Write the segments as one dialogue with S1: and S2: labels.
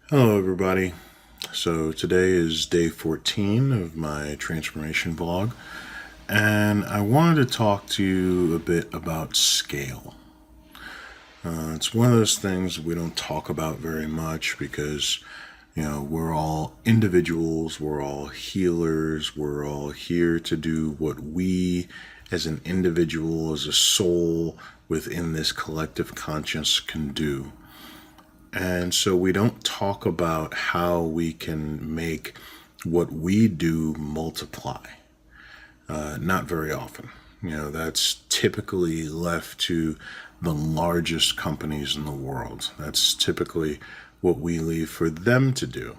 S1: Hello, everybody. So, today is day 14 of my transformation vlog, and I wanted to talk to you a bit about scale. It's one of those things we don't talk about very much because, we're all individuals, we're all healers, we're all here to do what we, as an individual, as a soul within this collective conscience, can do. And so we don't talk about how we can make what we do multiply. Not very often. That's typically left to the largest companies in the world. That's typically what we leave for them to do.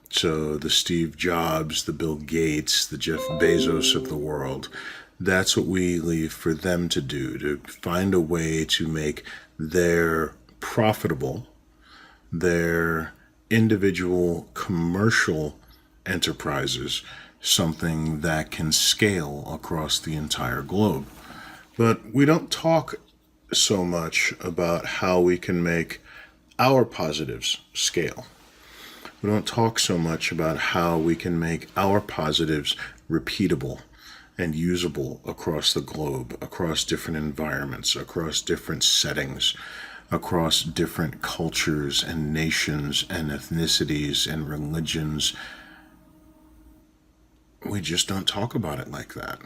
S1: So the Steve Jobs, the Bill Gates, the Jeff Bezos of the world, that's what we leave for them to do, to find a way to make their profitable their individual commercial enterprises something that can scale across the entire globe. But we don't talk so much about how we can make our positives scale. We don't talk so much about how we can make our positives repeatable and usable across the globe, across different environments, across different settings, across different cultures and nations and ethnicities and religions. We just don't talk about it like that.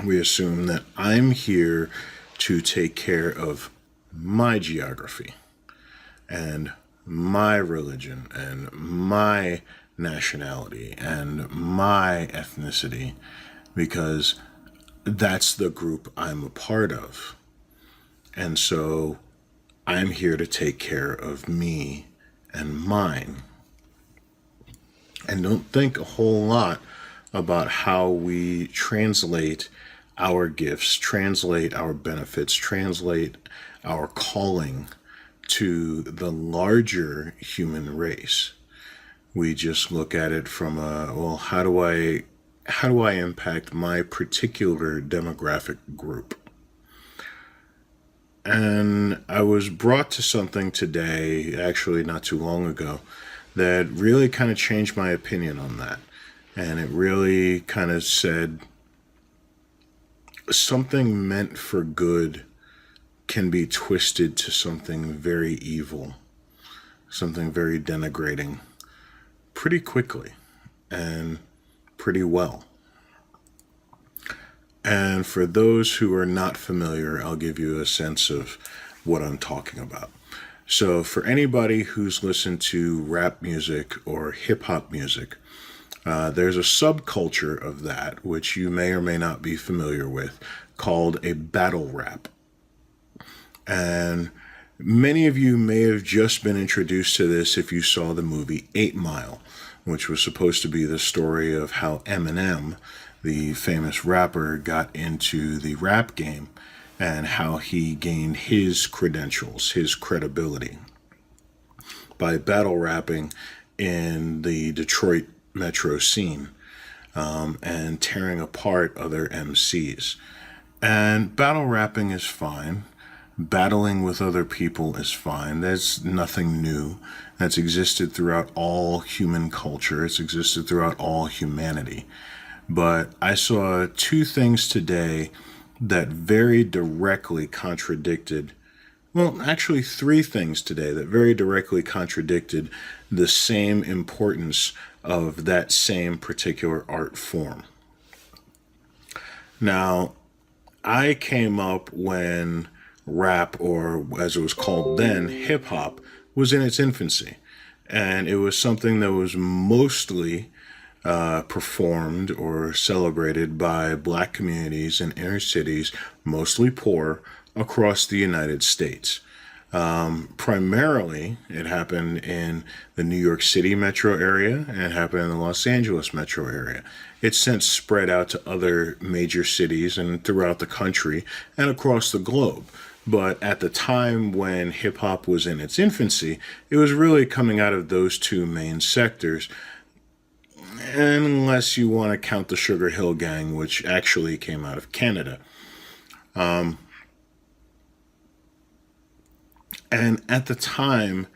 S1: We assume that I'm here to take care of my geography and my religion and my nationality and my ethnicity because that's the group I'm a part of. And so I'm here to take care of me and mine. And don't think a whole lot about how we translate our gifts, translate our benefits, translate our calling to the larger human race. We just look at it from how do I impact my particular demographic group? And I was brought to something today, actually not too long ago, that really kind of changed my opinion on that. And it really kind of said something meant for good can be twisted to something very evil, something very denigrating, pretty quickly and pretty well. And for those who are not familiar, I'll give you a sense of what I'm talking about. So, for anybody who's listened to rap music or hip hop music, there's a subculture of that, which you may or may not be familiar with, called a battle rap. And many of you may have just been introduced to this if you saw the movie 8 Mile, which was supposed to be the story of how Eminem, the famous rapper, got into the rap game and how he gained his credentials, his credibility by battle rapping in the Detroit metro scene, and tearing apart other MCs. And battle rapping is fine. Battling with other people is fine. That's nothing new. That's existed throughout all human culture. It's existed throughout all humanity. But I saw two things today that very directly contradicted, well, actually, three things today that very directly contradicted the same importance of that same particular art form. Now, I came up when rap, or as it was called then, hip hop, was in its infancy. And it was something that was mostly performed or celebrated by black communities in inner cities, mostly poor, across the United States. Primarily, it happened in the New York City metro area and it happened in the Los Angeles metro area. It's since spread out to other major cities and throughout the country and across the globe. But at the time when hip hop was in its infancy, it was really coming out of those two main sectors, unless you want to count the Sugar Hill Gang, which actually came out of Canada. And at the time,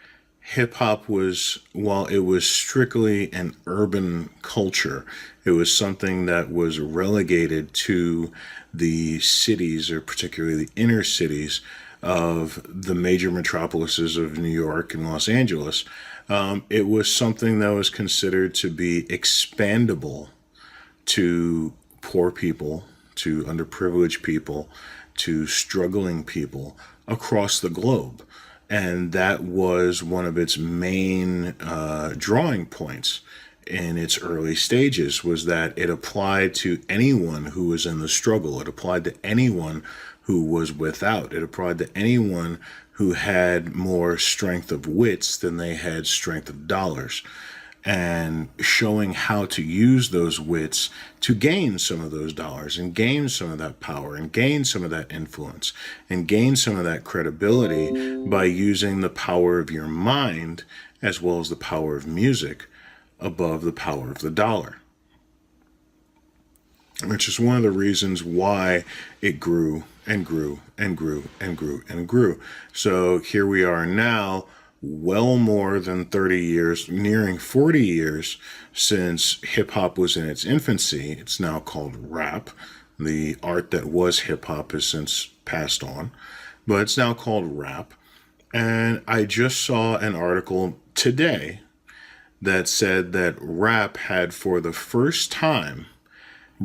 S1: hip hop was, while it was strictly an urban culture, it was something that was relegated to the cities, or particularly the inner cities of the major metropolises of New York and Los Angeles. It was something that was considered to be expandable to poor people, to underprivileged people, to struggling people across the globe. And that was one of its main drawing points in its early stages, was that it applied to anyone who was in the struggle. It applied to anyone who was without. It applied to anyone who had more strength of wits than they had strength of dollars, and showing how to use those wits to gain some of those dollars and gain some of that power and gain some of that influence and gain some of that credibility by using the power of your mind as well as the power of music above the power of the dollar. Which is one of the reasons why it grew and grew and grew and grew and grew. So here we are now, well more than 30 years, nearing 40 years since hip hop was in its infancy. It's now called rap. The art that was hip hop has since passed on, but it's now called rap. And I just saw an article today that said that rap had, for the first time,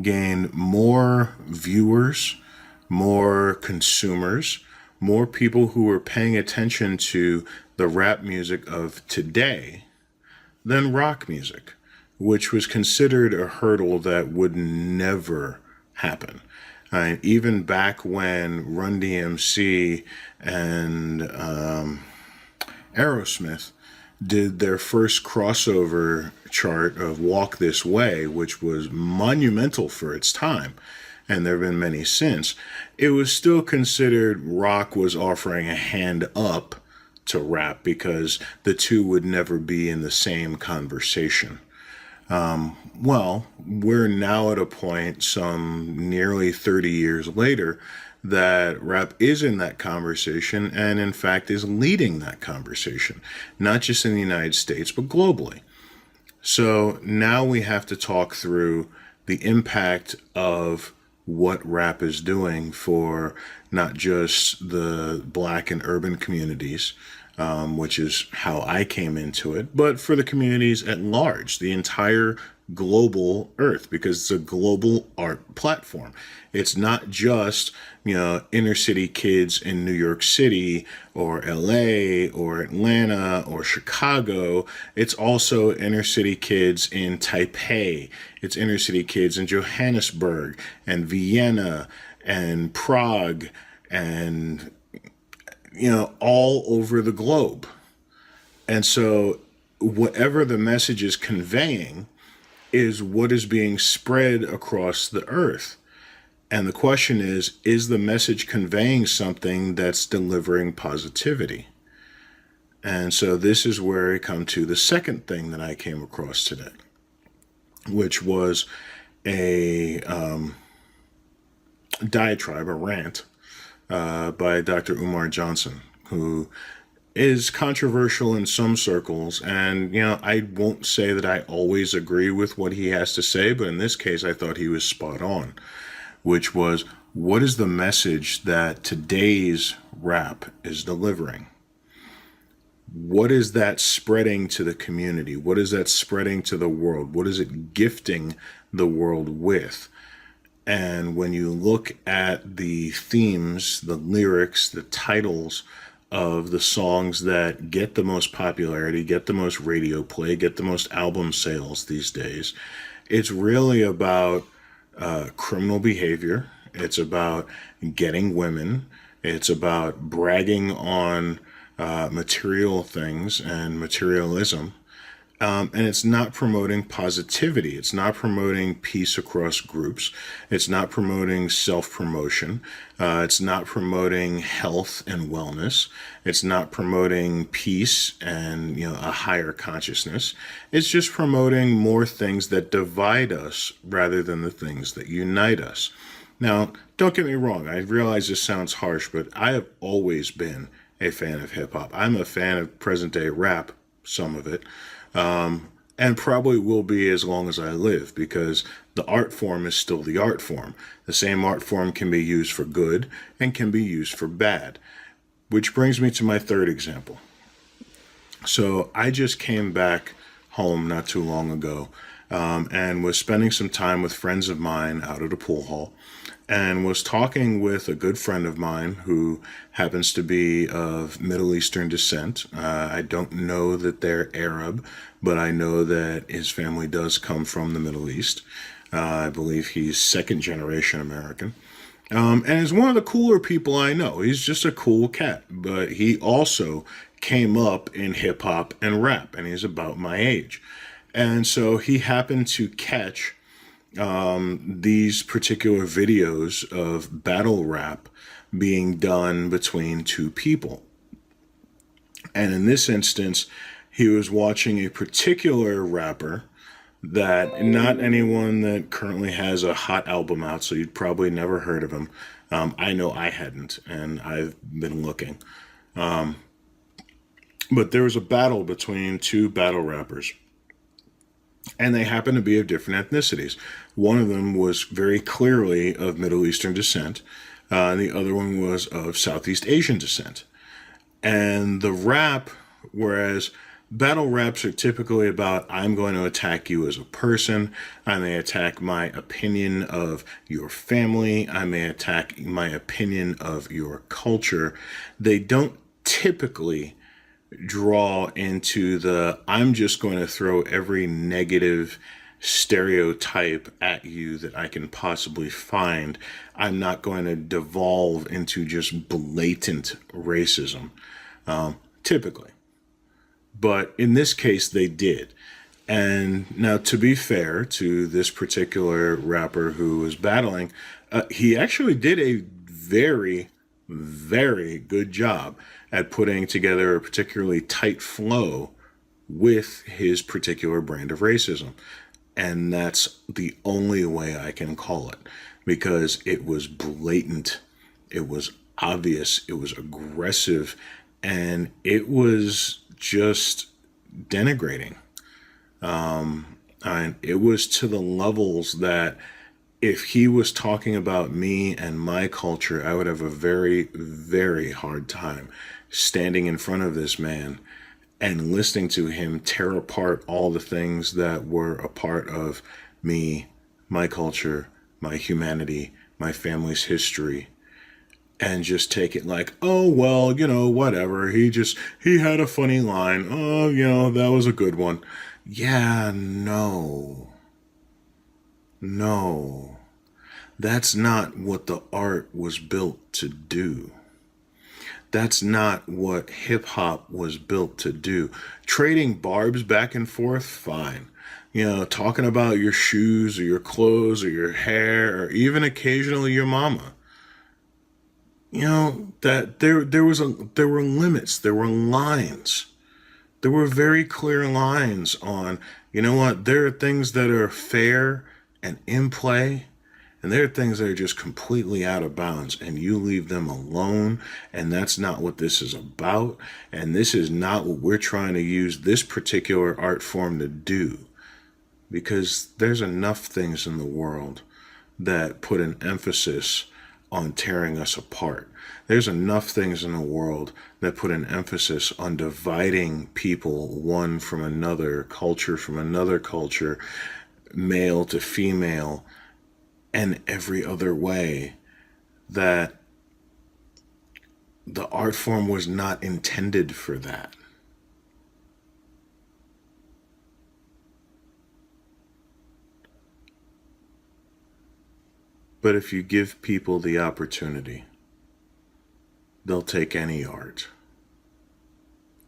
S1: gained more viewers, more consumers, more people who were paying attention to the rap music of today than rock music, which was considered a hurdle that would never happen. Even back when Run DMC and Aerosmith did their first crossover chart of Walk This Way, which was monumental for its time, and there have been many since, it was still considered rock was offering a hand up to rap because the two would never be in the same conversation. Well, we're now at a point, some nearly 30 years later, that rap is in that conversation and, in fact, is leading that conversation, not just in the United States, but globally. So now we have to talk through the impact of what rap is doing for not just the Black and urban communities, which is how I came into it, but for the communities at large, the entire global earth, because it's a global art platform. It's not just, inner city kids in New York City or LA or Atlanta or Chicago. It's also inner city kids in Taipei. It's inner city kids in Johannesburg and Vienna and Prague and all over the globe. And so whatever the message is conveying is what is being spread across the earth. And the question is the message conveying something that's delivering positivity? And so this is where I come to the second thing that I came across today, which was a diatribe, a rant, by Dr. Umar Johnson, who is controversial in some circles. And, I won't say that I always agree with what he has to say, but in this case, I thought he was spot on, which was, what is the message that today's rap is delivering? What is that spreading to the community? What is that spreading to the world? What is it gifting the world with? And when you look at the themes, the lyrics, the titles of the songs that get the most popularity, get the most radio play, get the most album sales these days, it's really about criminal behavior. It's about getting women. It's about bragging on material things and materialism. And it's not promoting positivity. It's not promoting peace across groups. It's not promoting self-promotion. It's not promoting health and wellness. It's not promoting peace and, a higher consciousness. It's just promoting more things that divide us rather than the things that unite us. Now, don't get me wrong. I realize this sounds harsh, but I have always been a fan of hip hop. I'm a fan of present day rap, some of it, and probably will be as long as I live, because the art form is still the art form. The same art form can be used for good and can be used for bad. Which brings me to my third example. So I just came back home not too long ago, and was spending some time with friends of mine out at a pool hall, and was talking with a good friend of mine who happens to be of Middle Eastern descent. I don't know that they're Arab, but I know that his family does come from the Middle East. I believe he's second generation American. And is one of the cooler people I know. He's just a cool cat, but he also came up in hip hop and rap, and he's about my age. And so he happened to catch these particular videos of battle rap being done between two people. And in this instance, he was watching a particular rapper that, not anyone that currently has a hot album out, so you'd probably never heard of him. I know I hadn't, and I've been looking. But there was a battle between two battle rappers, and they happened to be of different ethnicities. One of them was very clearly of Middle Eastern descent, and the other one was of Southeast Asian descent. And the rap, whereas battle raps are typically about, I'm going to attack you as a person, I may attack my opinion of your family, I may attack my opinion of your culture, they don't typically draw into the, I'm just going to throw every negative stereotype at you that I can possibly find. I'm not going to devolve into just blatant racism, typically. But in this case, they did. And now, to be fair to this particular rapper who was battling, he actually did a very, very good job at putting together a particularly tight flow with his particular brand of racism. And that's the only way I can call it, because it was blatant, it was obvious, it was aggressive, and it was just denigrating. And it was to the levels that if he was talking about me and my culture, I would have a very, very hard time standing in front of this man and listening to him tear apart all the things that were a part of me, my culture, my humanity, my family's history, and just take it like, oh, well, whatever. He had a funny line. Oh, that was a good one. Yeah, no. No. That's not what the art was built to do. That's not what hip hop was built to do. Trading barbs back and forth, fine. Talking about your shoes or your clothes or your hair or even occasionally your mama. That there were limits, there were lines. There were very clear lines on, there are things that are fair and in play, and there are things that are just completely out of bounds, and you leave them alone, and that's not what this is about, and this is not what we're trying to use this particular art form to do. Because there's enough things in the world that put an emphasis on tearing us apart. There's enough things in the world that put an emphasis on dividing people, one from another, culture from another culture, male to female, and every other way, that the art form was not intended for that. But if you give people the opportunity, they'll take any art.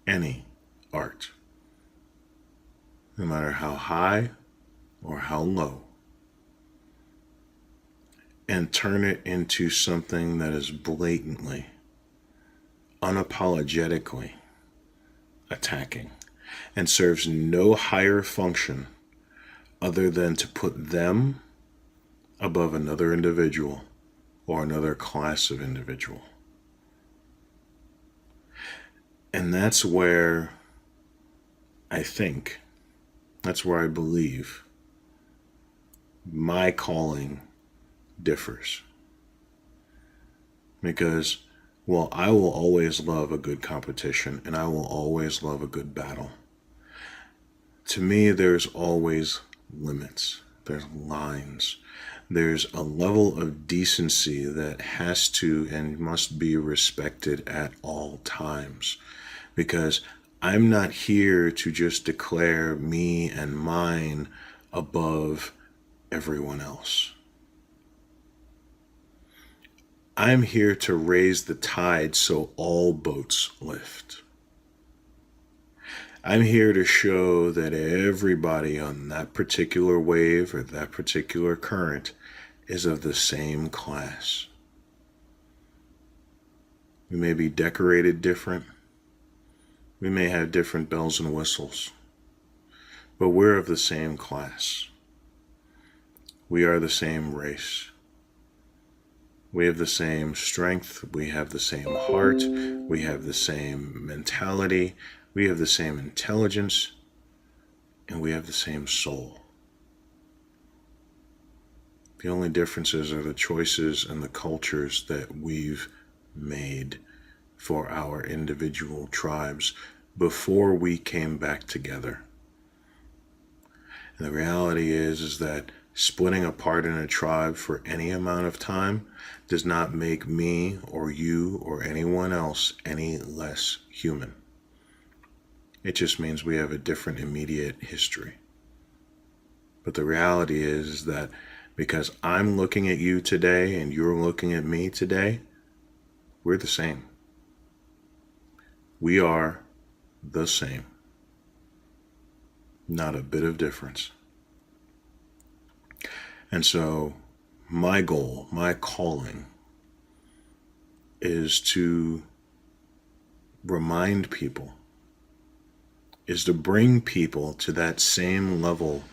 S1: Any art. No matter how high or how low. And turn it into something that is blatantly, unapologetically attacking, and serves no higher function other than to put them above another individual or another class of individual. And that's where I think, that's where I believe my calling differs. Because, well, I will always love a good competition and I will always love a good battle. To me, there's always limits, there's lines, there's a level of decency that has to and must be respected at all times. Because I'm not here to just declare me and mine above everyone else. I'm here to raise the tide so all boats lift. I'm here to show that everybody on that particular wave or that particular current is of the same class. We may be decorated different. We may have different bells and whistles. But we're of the same class. We are the same race. We have the same strength. We have the same heart. We have the same mentality. We have the same intelligence. And we have the same soul. The only differences are the choices and the cultures that we've made for our individual tribes before we came back together. And the reality is that splitting apart in a tribe for any amount of time does not make me or you or anyone else any less human. It just means we have a different immediate history. But the reality is that because I'm looking at you today and you're looking at me today, we're the same. We are the same. Not a bit of difference. And so my goal, my calling, is to remind people, is to bring people to that same level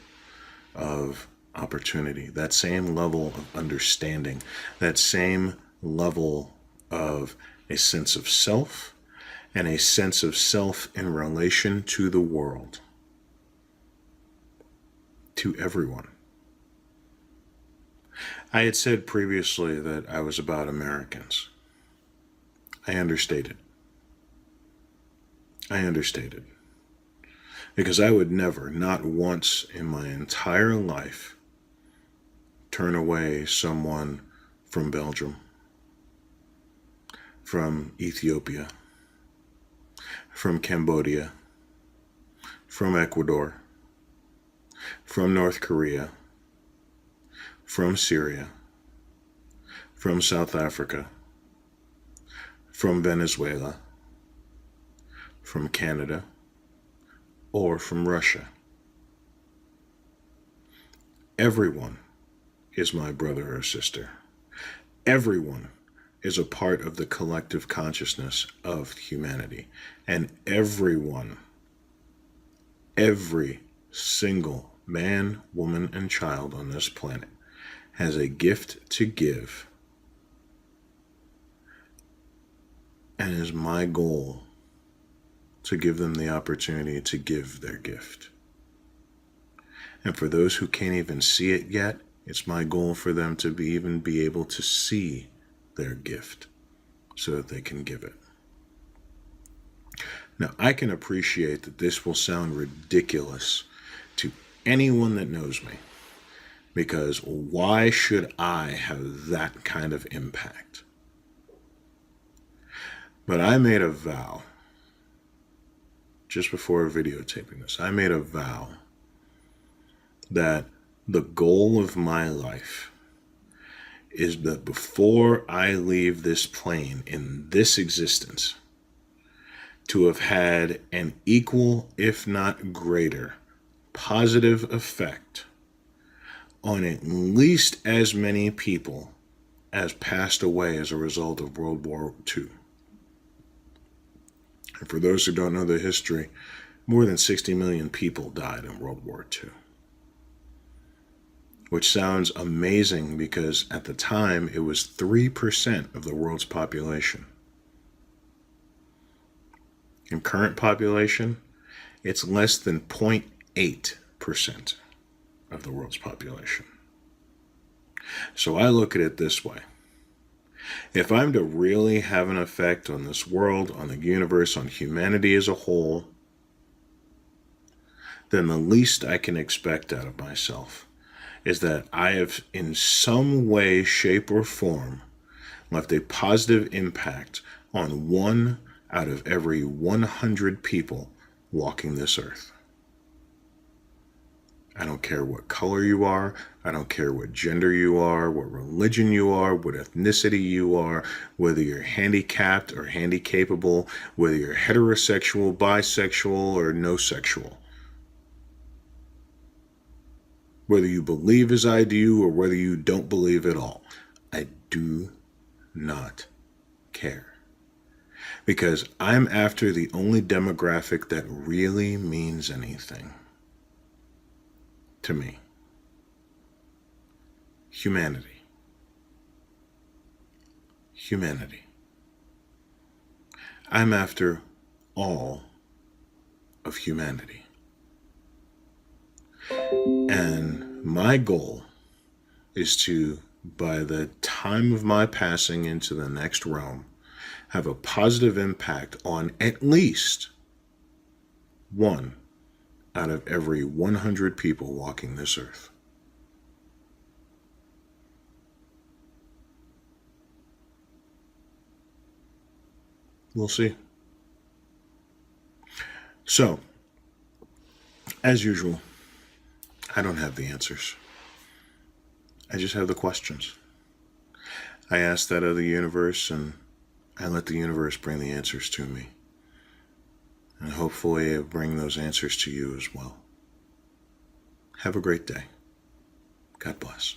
S1: of opportunity, that same level of understanding, that same level of a sense of self and a sense of self in relation to the world, to everyone. I had said previously that I was about Americans. I understated. Because I would never, not once in my entire life, turn away someone from Belgium, from Ethiopia, from Cambodia, from Ecuador, from North Korea, from Syria, from South Africa, from Venezuela, from Canada, or from Russia. Everyone is my brother or sister. Everyone is a part of the collective consciousness of humanity. And everyone, every single man, woman, and child on this planet has a gift to give. And it is my goal to give them the opportunity to give their gift. And for those who can't even see it yet, it's my goal for them to even be able to see their gift so that they can give it. Now, I can appreciate that this will sound ridiculous to anyone that knows me, because why should I have that kind of impact? But I made a vow, just before videotaping this, I made a vow that the goal of my life is that before I leave this plane in this existence, to have had an equal, if not greater, positive effect on at least as many people as passed away as a result of World War II. And for those who don't know the history, more than 60 million people died in World War II. Which sounds amazing because at the time it was 3% of the world's population. In current population, it's less than 0.8% of the world's population. So I look at it this way. If I'm to really have an effect on this world, on the universe, on humanity as a whole, then the least I can expect out of myself is that I have, in some way, shape, or form, left a positive impact on 1 out of every 100 people walking this earth. I don't care what color you are. I don't care what gender you are, what religion you are, what ethnicity you are, whether you're handicapped or handicapable, whether you're heterosexual, bisexual, or no sexual. Whether you believe as I do or whether you don't believe at all. I do not care. Because I'm after the only demographic that really means anything to me. Humanity. Humanity. I'm after all of humanity. And my goal is to, by the time of my passing into the next realm, have a positive impact on at least 1 out of every 100 people walking this earth. We'll see. So, as usual, I don't have the answers. I just have the questions. I ask that of the universe, and I let the universe bring the answers to me. And hopefully it'll bring those answers to you as well. Have a great day. God bless.